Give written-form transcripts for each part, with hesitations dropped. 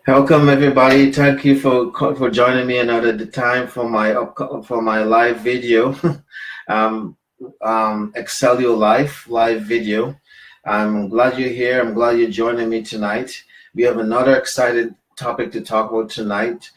Welcome everybody. Thank you for joining me another time for my live video, um, Excel Your Life live video. I'm glad you're here. I'm glad you're joining me tonight. We have another excited topic to talk about tonight: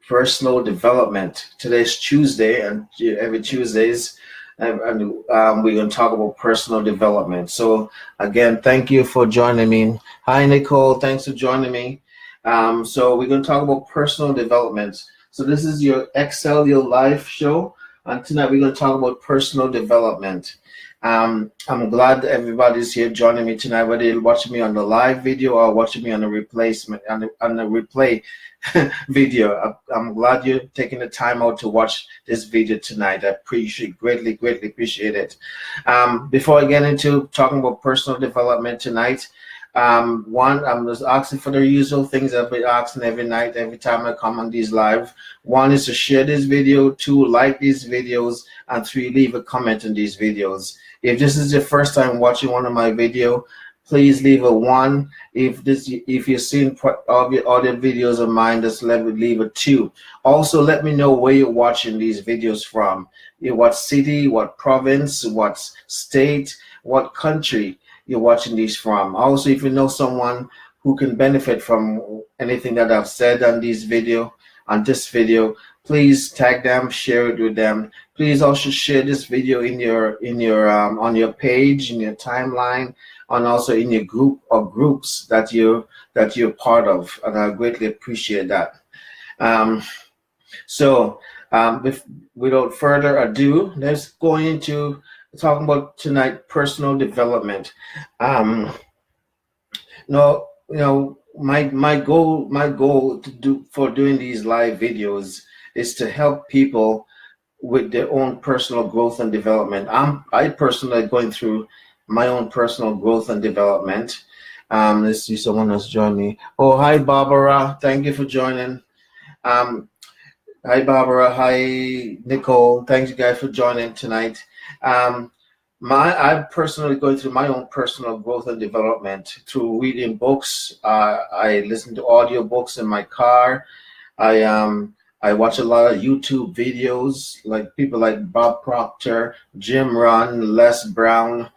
personal development. Today's Tuesday, and every Tuesdays, we're going to talk about personal development. So again, thank you for joining me. Hi Nicole, thanks for joining me. So we're going to talk about personal development. So this is your Excel Your Life show, and tonight we're going to talk about personal development. I'm glad everybody's here joining me tonight, whether you're watching me on the live video or watching me on the replacement on the replay video. I'm glad you're taking the time out to watch this video tonight. I appreciate greatly appreciate it. Before I get into talking about personal development tonight, one, I'm just asking for the usual things I've been asking every night, every time I come on these live. One is to share this video, two, like these videos, and three, leave a comment on these videos. If this is your first time watching one of my video, please leave a 1. If you've seen all the other videos of mine, just leave a 2. Also, let me know where you're watching these videos from. What city, what province, what state, what country you're watching these from. Also, if you know someone who can benefit from anything that I've said on this video, please tag them, share it with them. Please also share this video in your on your page, in your timeline, and also in your group or groups that you're part of, and I greatly appreciate that. Without further ado, let's go into talking about tonight personal development. My goal for doing these live videos is to help people with their own personal growth and development. I personally going through my own personal growth and development. Let's see, someone has joined me. Oh, hi Barbara, thank you for joining. Hi Barbara, hi Nicole, thanks you guys for joining tonight. I'm personally going through my own personal growth and development through reading books. I listen to audio books in my car. I watch a lot of YouTube videos, like people like Bob Proctor, Jim Rohn, Les Brown,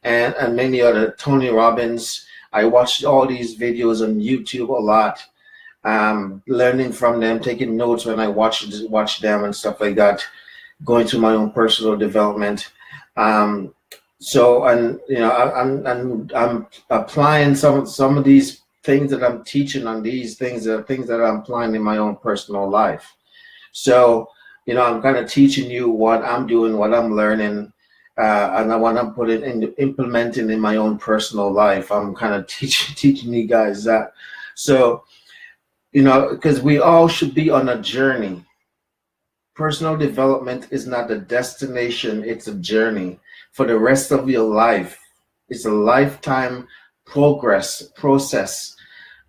and many other, Tony Robbins. I watched all these videos on YouTube a lot, learning from them, taking notes when I watch them and stuff like that, going through my own personal development. I'm applying some of these things that I'm teaching on these things are things that I'm applying in my own personal life. So, I'm kind of teaching you what I'm doing, what I'm learning, and what I'm implementing in my own personal life. I'm kind of teaching you guys that. So, because we all should be on a journey. Personal development is not a destination, it's a journey for the rest of your life. It's a lifetime process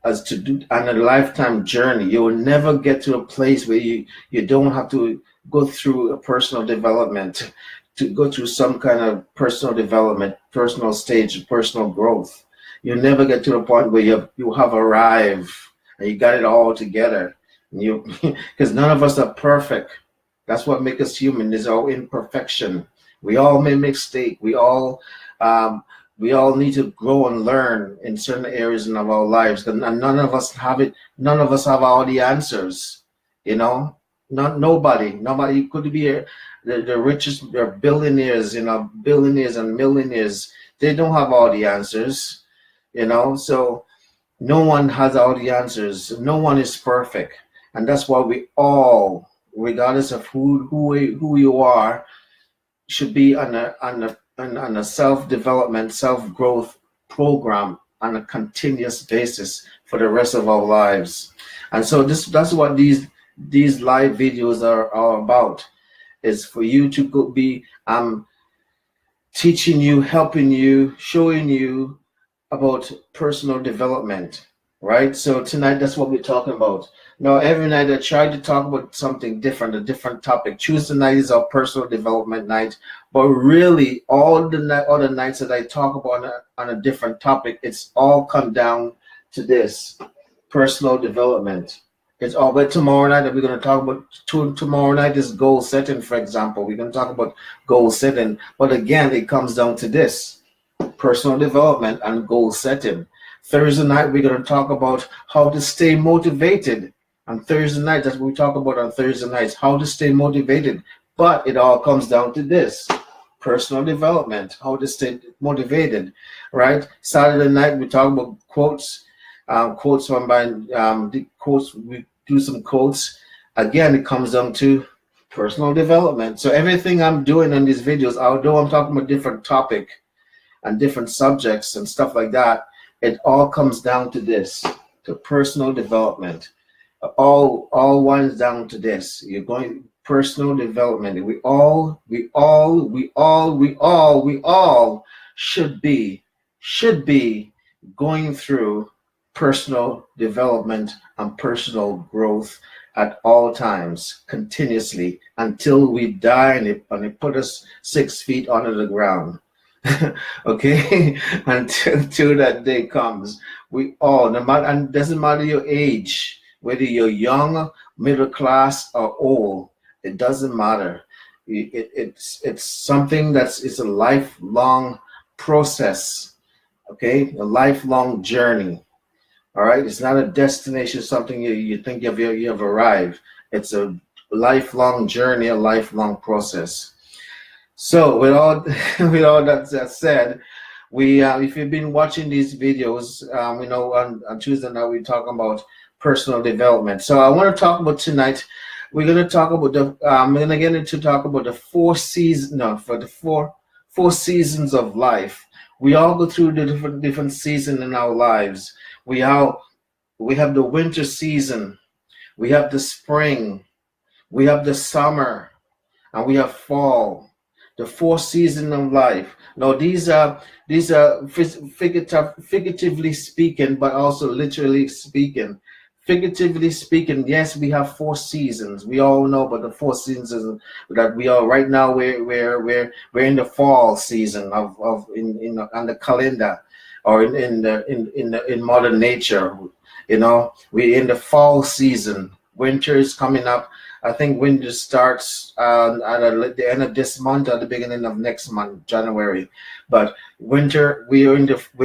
and a lifetime journey. You will never get to a place where you don't have to go through a personal development, to go through some kind of personal development, personal stage, personal growth. You'll never get to a point where you have arrived and you got it all together. Because none of us are perfect. That's what makes us human, is our imperfection. We all make mistakes. We all need to grow and learn in certain areas of our lives. And none of us have it. None of us have all the answers. Nobody could be the richest, they're billionaires, billionaires and millionaires. They don't have all the answers, So no one has all the answers. No one is perfect, and that's why we all, regardless of who you are, should be on a self-development, self-growth program on a continuous basis for the rest of our lives. And so that's what these live videos are all about, is for you to be teaching you, helping you, showing you about personal development, right? So tonight, that's what we're talking about. Now, every night I try to talk about something different, a different topic. Tuesday night is our personal development night, but really all the other nights that I talk about on a different topic, it's all come down to this. personal development. It's all but tomorrow night that we're going to talk about. Tomorrow night is goal setting, for example. We're going to talk about goal setting. But again, it comes down to this: personal development and goal setting. Thursday night, we're going to talk about how to stay motivated. On Thursday night, that's what we talk about on Thursday nights, how to stay motivated. But it all comes down to this: personal development, how to stay motivated, right? Saturday night, we talk about quotes, quotes from the quotes. We do some quotes. Again, it comes down to personal development. So everything I'm doing on these videos, although I'm talking about different topic and different subjects and stuff like that, it all comes down to this: to personal development. All winds down to this. You're going personal development. We all should be going through personal development and personal growth at all times, continuously, until we die and it put us 6 feet under the ground. Okay, until that day comes, we all, no matter, and it doesn't matter your age, whether you're young, middle class, or old, it doesn't matter. It's something it's a lifelong process. Okay, a lifelong journey. All right, it's not a destination, something you think you have arrived. It's a lifelong journey, a lifelong process. So with all that said, we if you've been watching these videos, we know on Tuesday night we're talking about personal development. So I want to talk about tonight. We're going to talk about we're going to get into talk about the four seasons of life. We all go through the different seasons in our lives. We have the winter season, we have the spring, we have the summer, and we have fall. The 4 seasons of life. Now these are figuratively speaking, but also literally speaking. Figuratively speaking, yes, we have 4 seasons. We all know about the 4 seasons that we are right now. We're in the fall season of on the calendar, or in modern nature. You know, we're in the fall season. Winter is coming up. I think winter starts at the end of this month or the beginning of next month, January. But winter, we're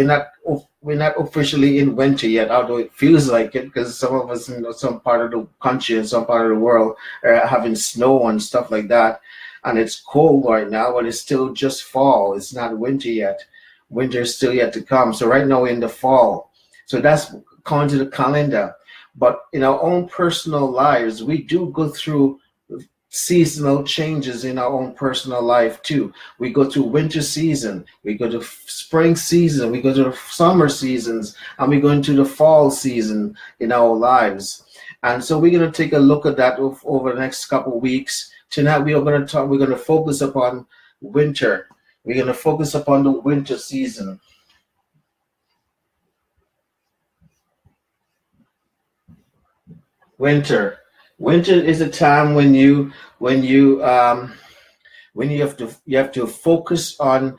not officially in winter yet, although it feels like it, because some of us in some part of the country and some part of the world are having snow and stuff like that, and it's cold right now, but it's still just fall. It's not winter yet. Winter is still yet to come. So right now we're in the fall. So that's according to the calendar. But in our own personal lives, we do go through seasonal changes in our own personal life too. We go through winter season, we go to spring season, we go to the summer seasons, and we go into the fall season in our lives. And so we're going to take a look at that over the next couple of weeks. Tonight we're going to focus upon winter. We're going to focus upon the winter season. Winter is a time when you have to focus on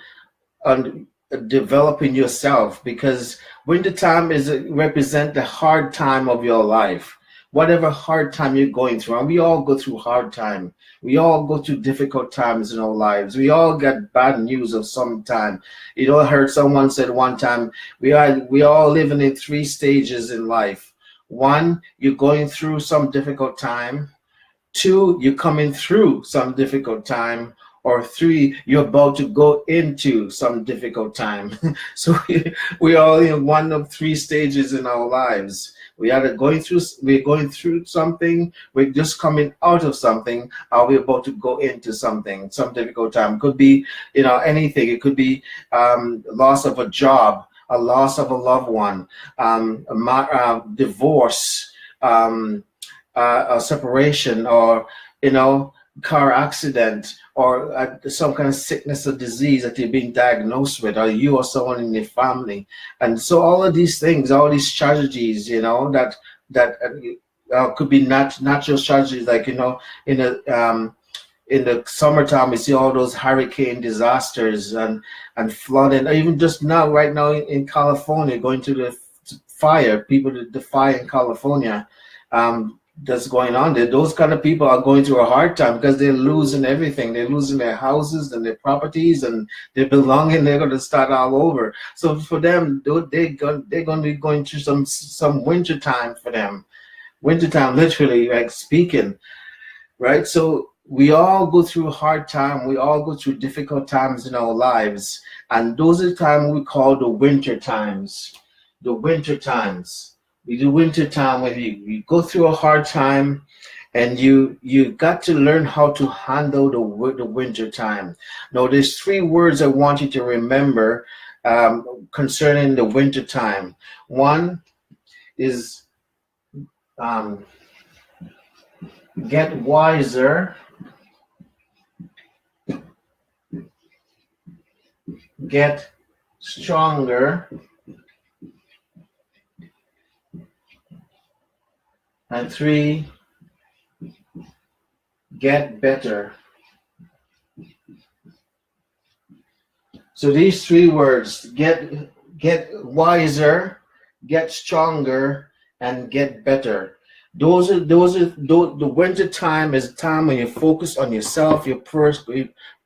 developing yourself, because winter time represent the hard time of your life. Whatever hard time you're going through, and we all go through hard time. We all go through difficult times in our lives. We all get bad news of some time. You know, I heard someone said one time, we all living in 3 stages in life. 1, you're going through some difficult time. 2, you're coming through some difficult time. Or 3, you're about to go into some difficult time. So we all in one of 3 stages in our lives. We're going through something, we're just coming out of something, or we're about to go into something, some difficult time. Could be, anything. It could be loss of a job, a loss of a loved one, divorce, a separation, or car accident, or some kind of sickness or disease that you're being diagnosed with, or you or someone in your family. And so all of these things, all these strategies, that could be natural strategies, like in the summertime, we see all those hurricane disasters and flooding. Even just now, right now in California, going to the fire, people, the fire in California, that's going on there. Those kind of people are going through a hard time because they're losing everything. They're losing their houses and their properties and their belonging. They're going to start all over. So for them, they're going to be going through some winter time for them. Winter time, literally, like speaking, right? So we all go through a hard time. We all go through difficult times in our lives, and those are the times we call the winter times. The winter times. We do winter time when you go through a hard time, and you got to learn how to handle the winter time. Now, there's 3 words I want you to remember concerning the winter time. One is get wiser, get stronger, and 3, get better. So these 3 words, get wiser, get stronger, and get better. The winter time is a time when you focus on yourself, you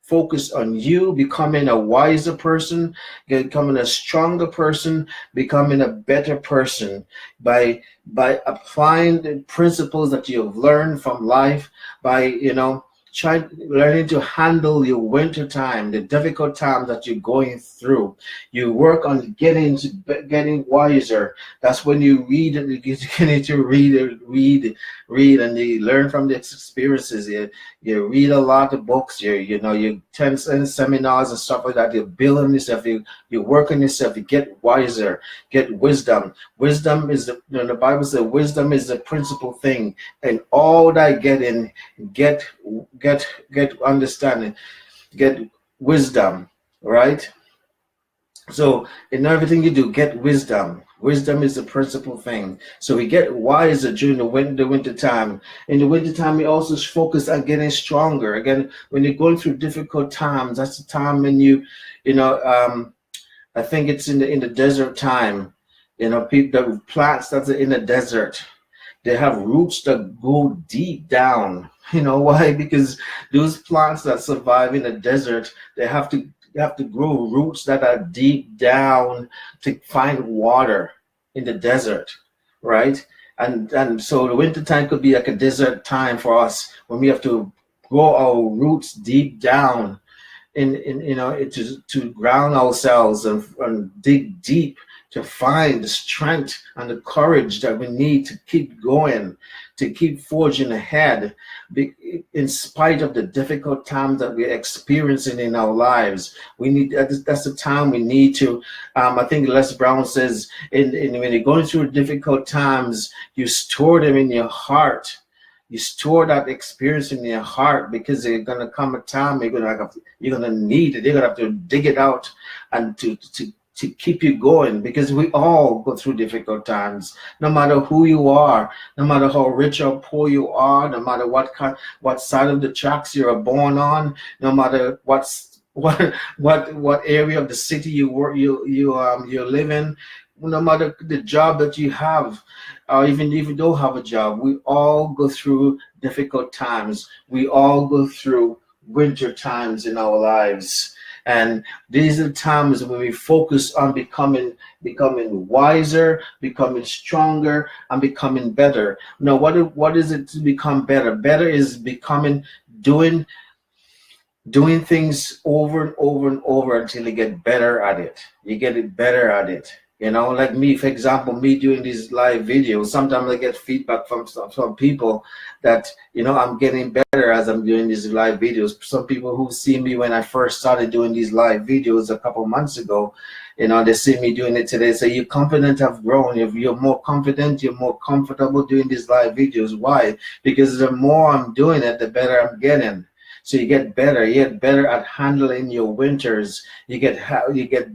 focus on you becoming a wiser person, becoming a stronger person, becoming a better person by applying the principles that you've learned from life, by learning to handle your winter time, the difficult times that you're going through. You work on getting wiser. That's when you read and you need to read, and you learn from the experiences. You read a lot of books. You attend seminars and stuff like that. You build on yourself. You work on yourself. You get wiser, get wisdom. Wisdom is the Bible says wisdom is the principal thing, and all that getting get understanding, get wisdom, right? So in everything you do, get wisdom. Wisdom is the principal thing. So we get wiser during the winter time. In the winter time, we also focus on getting stronger. Again, when you're going through difficult times, that's the time when I think it's in the desert time. The plants that are in the desert, they have roots that go deep down. You know why? Because those plants that survive in the desert, they have to grow roots that are deep down to find water in the desert, right? And so the winter time could be like a desert time for us when we have to grow our roots deep down to ground ourselves and dig deep to find the strength and the courage that we need to keep going, to keep forging ahead, in spite of the difficult times that we're experiencing in our lives. That's the time we need to. I think Les Brown says, when you're going through difficult times, you store them in your heart. You store that experience in your heart, because there's gonna come a time you're gonna need it. You're gonna have to dig it out and to keep you going, because we all go through difficult times, no matter who you are, no matter how rich or poor you are, no matter what side of the tracks you are born on, no matter what area of the city you live in, no matter the job that you have, or even if you don't have a job, we all go through difficult times. We all go through winter times in our lives. And these are the times when we focus on becoming wiser, becoming stronger, and becoming better. Now, what is it to become better? Better is doing things over and over and over until you get better at it. You get it better at it. Like me, for example, me doing these live videos, sometimes I get feedback from people that, I'm getting better as I'm doing these live videos. Some people who see me when I first started doing these live videos a couple months ago, they see me doing it today. Say, your confidence have grown. You're more confident, you're more comfortable doing these live videos. Why? Because the more I'm doing it, the better I'm getting. So you get better. You get better at handling your winters. You get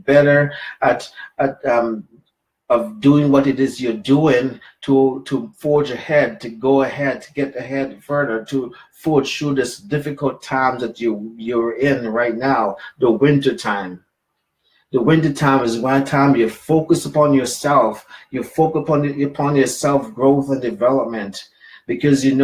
better at of doing what it is you're doing to forge ahead, to go ahead, to get ahead further, to forge through this difficult times that you're in right now, the winter time. The winter time is one time you focus upon yourself. You focus upon your self growth and development, because it's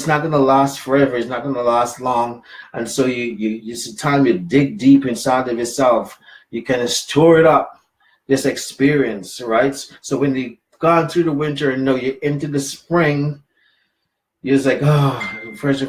not going to last forever. It's not going to last long, and so it's a time you dig deep inside of yourself. You kind of store it up, this experience, right? So when you gone through the winter and you're into the spring, you're just like, oh, first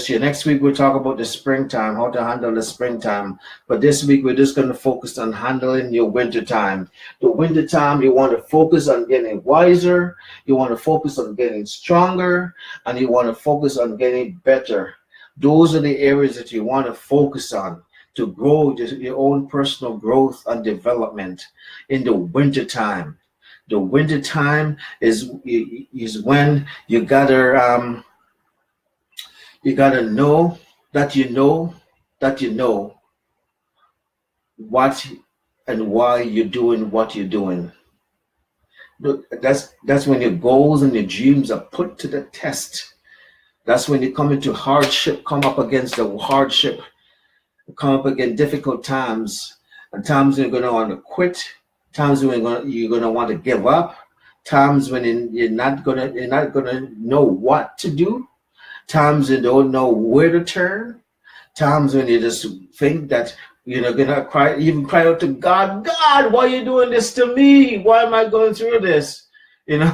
year. Next week we'll talk about the springtime, how to handle the springtime. But this week we're just going to focus on handling your winter time. The winter time, you want to focus on getting wiser, you want to focus on getting stronger, and you want to focus on getting better. Those are the areas that you want to focus on to grow your own personal growth and development in the winter time. The winter time is when you gotta know that you know what and why you're doing what you're doing. That's when your goals and your dreams are put to the test. That's when you come into hardship, come up against difficult times, and times you're gonna want to quit. Times when you're gonna want to give up. Times when you're not gonna know what to do. Times you don't know where to turn. Times when you just think that you're gonna cry out to God. God, why are you doing this to me? Why am I going through this? Just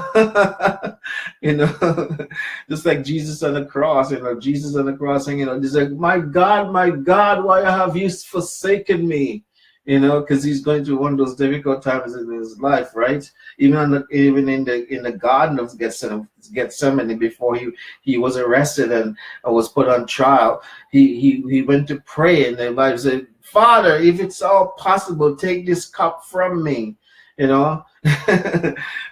like Jesus on the cross. Jesus on the cross saying, he's like, my God, why have you forsaken me? Because he's going through one of those difficult times in his life, right? Even in the Garden of Gethsemane, before he was arrested and was put on trial, he went to pray, and the Bible said, Father, if it's all possible, take this cup from me,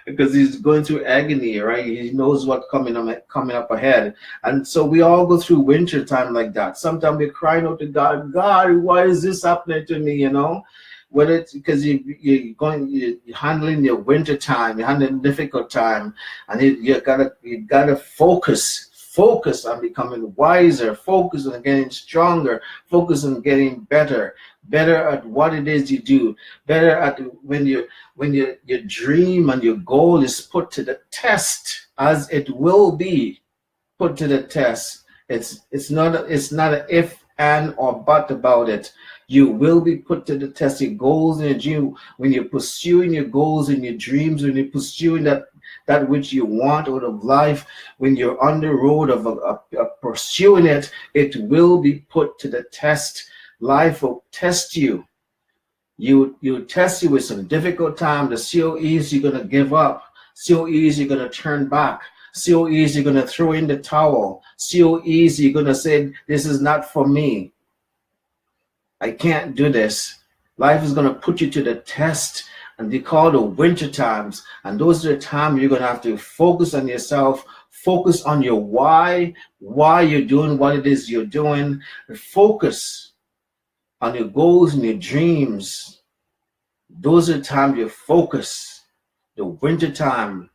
because he's going through agony, right? He knows what's coming up ahead. And so we all go through winter time like that. Sometimes we're crying out to God, God, why is this happening to me? Whether it's because you're handling your winter time, you're handling difficult time, and you gotta focus on becoming wiser, focus on getting stronger, focus on getting better at what it is you do, better at when your dream and your goal is put to the test, as it will be put to the test. It's not an if, and, or but about it. You will be put to the test. Your goals and your dream, when you're pursuing your goals and your dreams, when you're pursuing that which you want out of life, when you're on the road of pursuing it, it will be put to the test. Life will test you. You test you with some difficult time to see how easy you're going to give up, see how easy you're going to turn back, see how easy you're going to throw in the towel, see how easy you're going to say, this is not for me. I can't do this. Life is going to put you to the test, and they call the winter times. And those are the times you're going to have to focus on yourself, focus on your why you're doing what it is you're doing, focus on your goals and your dreams. Those are the times you focus. The winter time,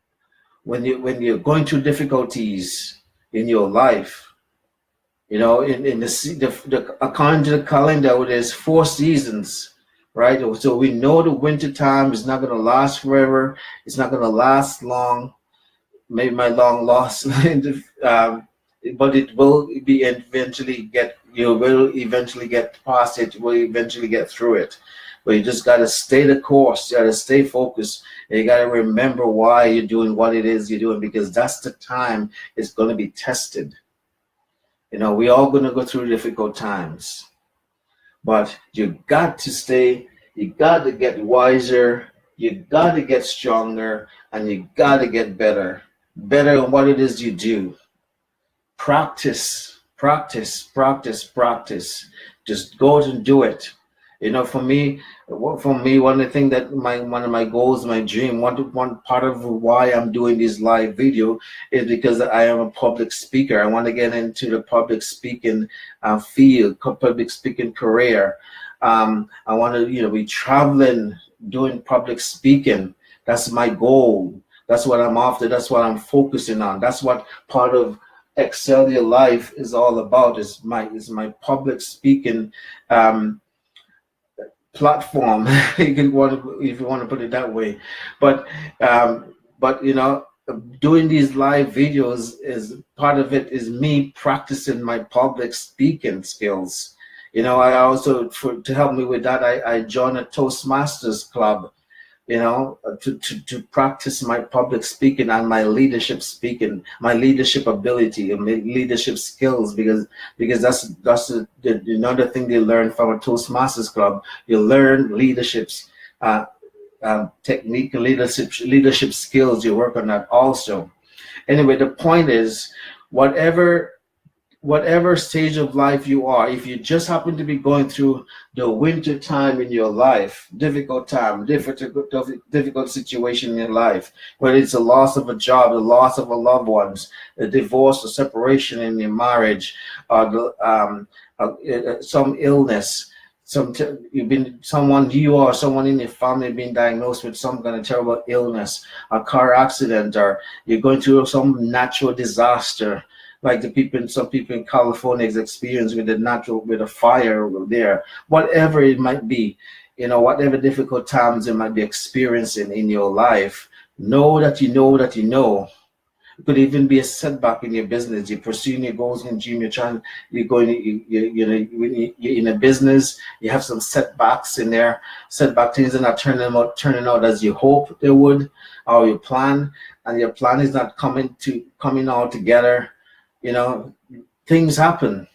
when you're going through difficulties in your life. In the according to the calendar, there's 4 seasons, right? So we know the winter time is not going to last forever. It's not going to last long. Maybe my long lost, but it will be you will eventually get past it. You will eventually get through it. But you just got to stay the course. You got to stay focused. And you got to remember why you're doing what it is you're doing, because that's the time it's going to be tested. We all going to go through difficult times, but you got to get wiser, you got to get stronger, and you got to get better in what it is you do. Practice. Just go out and do it. For me, one of the things that one of my goals, my dream, one part of why I'm doing this live video is because I am a public speaker. I want to get into the public speaking field, public speaking career. I want to, be traveling, doing public speaking. That's my goal. That's what I'm after. That's what I'm focusing on. That's what part of Excel Your Life is all about. Is my public speaking platform. You can want to, if you want to put it that way. But you know, doing these live videos is part of it. Is me practicing my public speaking skills. You know, I also, to help me with that, I joined a Toastmasters club, you know, to practice my public speaking and my leadership speaking, my leadership ability and my leadership skills, because that's another thing they learn from a Toastmasters club. You learn leaderships, technique, leadership skills. You work on that also. Anyway, the point is, whatever stage of life you are, if you just happen to be going through the winter time in your life, difficult time, difficult situation in your life, whether it's a loss of a job, the loss of a loved ones, a divorce, a separation in your marriage, or some illness, someone in your family been diagnosed with some kind of terrible illness, a car accident, or you're going through some natural disaster, like some people in California is experiencing with a fire over there. Whatever it might be, you know, whatever difficult times you might be experiencing in your life, know that you know that you know. It could even be a setback in your business. You're pursuing your goals in gym. You're in a business. You have some setbacks in there. Setback things are not turning out as you hope they would, or your plan, and your plan is not coming all together. You know, things happen.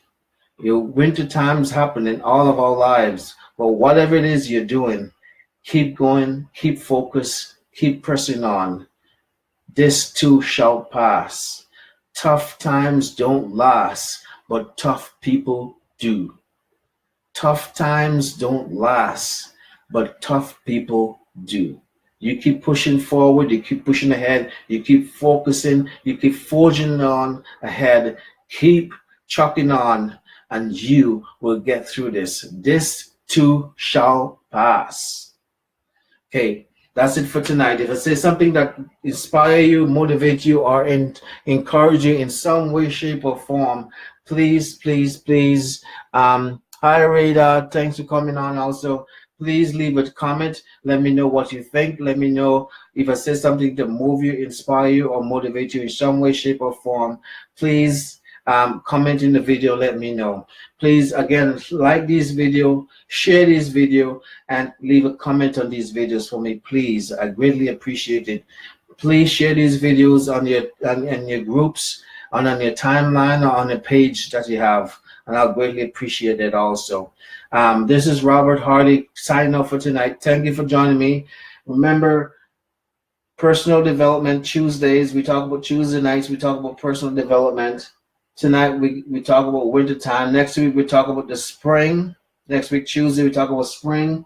Winter times happen in all of our lives. But whatever it is you're doing, keep going, keep focused, keep pressing on. This too shall pass. Tough times don't last, but tough people do. Tough times don't last, but tough people do. You keep pushing forward, you keep pushing ahead, you keep focusing, you keep forging on ahead, keep chucking on, and you will get through this. This too shall pass. Okay, that's it for tonight. If I say something that inspire you, motivate you, or encourage you in some way, shape, or form, please. Hi, Rada, thanks for coming on also. Please leave a comment. Let me know what you think. Let me know if I said something to move you, inspire you, or motivate you in some way, shape, or form. Please comment in the video. Let me know. Please, again, like this video, share this video, and leave a comment on these videos for me, please. I greatly appreciate it. Please share these videos on your groups, on your timeline, or on a page that you have, and I'll greatly appreciate it also. This is Robert Hardy signing off for tonight. Thank you for joining me. Remember, personal development Tuesdays. We talk about Tuesday nights. We talk about personal development. Tonight we talk about winter time. Next week we talk about the spring. Next week Tuesday we talk about spring.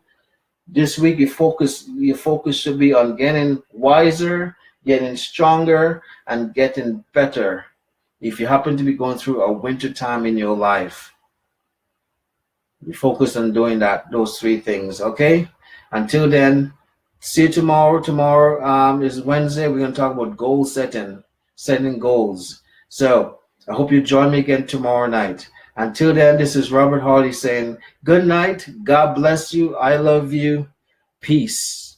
This week your focus should be on getting wiser, getting stronger, and getting better. If you happen to be going through a winter time in your life, we focus on doing those three things. Okay, until then, see you tomorrow. Tomorrow is Wednesday. We're going to talk about goal setting goals. So I hope you join me again tomorrow night. Until then, this is Robert Hardy saying good night. God bless you. I love you. Peace.